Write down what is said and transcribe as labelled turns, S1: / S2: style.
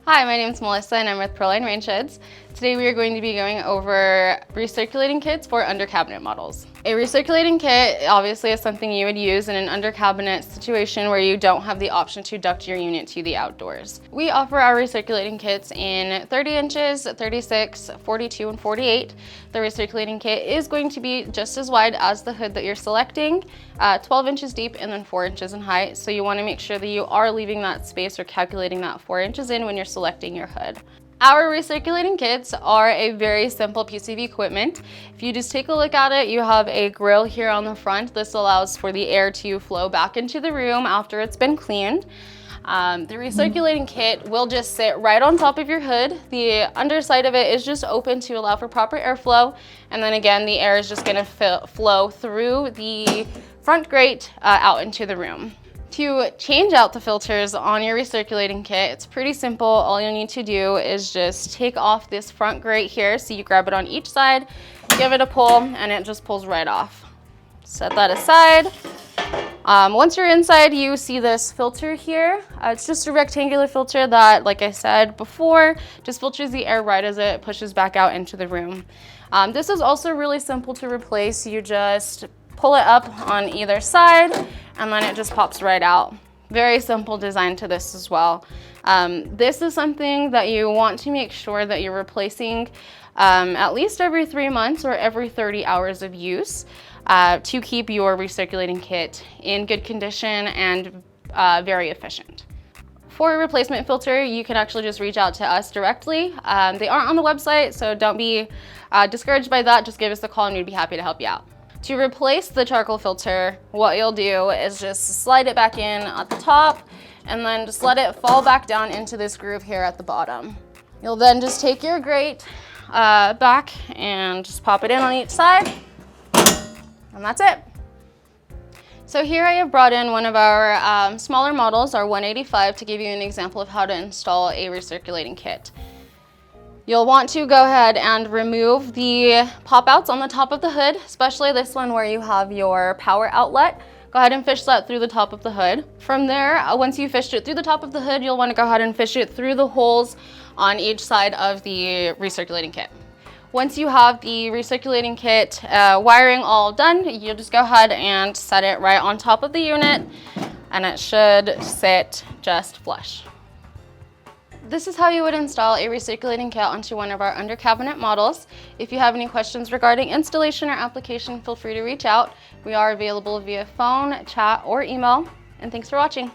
S1: Hi, my name is Melissa and I'm with ProLine Rain Sheds. Today we are going to be going over recirculating kits for under cabinet models. A recirculating kit obviously is something you would use in an under cabinet situation where you don't have the option to duct your unit to the outdoors. We offer our recirculating kits in 30 inches, 36, 42, and 48. The recirculating kit is going to be just as wide as the hood that you're selecting, 12 inches deep and then 4 inches in height. So you want to make sure that you are leaving that space or calculating that 4 inches in when you're selecting your hood. Our recirculating kits are a very simple piece of equipment. If you just take a look at it, you have a grill here on the front. This allows for the air to flow back into the room after it's been cleaned. The recirculating kit will just sit right on top of your hood. The underside of it is just open to allow for proper airflow. And then again, the air is just gonna flow through the front grate out into the room. To change out the filters on your recirculating kit, it's pretty simple. All you need to do is just take off this front grate here. So you grab it on each side, give it a pull, and it just pulls right off. Set that aside. Once you're inside, you see this filter here. It's just a rectangular filter that, like I said before, just filters the air right as it pushes back out into the room. This is also really simple to replace. You just pull it up on either side and then it just pops right out. Very simple design to this as well. This is something that you want to make sure that you're replacing at least every 3 months or every 30 hours of use to keep your recirculating kit in good condition and very efficient. For a replacement filter, you can actually just reach out to us directly. They aren't on the website, so don't be discouraged by that. Just give us a call and we'd be happy to help you out. To replace the charcoal filter, what you'll do is just slide it back in at the top and then just let it fall back down into this groove here at the bottom. You'll then just take your grate back and just pop it in on each side, and that's it. So here I have brought in one of our smaller models, our 185, to give you an example of how to install a recirculating kit. You'll want to go ahead and remove the pop-outs on the top of the hood, especially this one where you have your power outlet. Go ahead and fish that through the top of the hood. From there, once you fished it through the top of the hood, you'll want to go ahead and fish it through the holes on each side of the recirculating kit. Once you have the recirculating kit wiring all done, you'll just go ahead and set it right on top of the unit and it should sit just flush. This is how you would install a recirculating kit onto one of our under cabinet models. If you have any questions regarding installation or application, feel free to reach out. We are available via phone, chat, or email. And thanks for watching.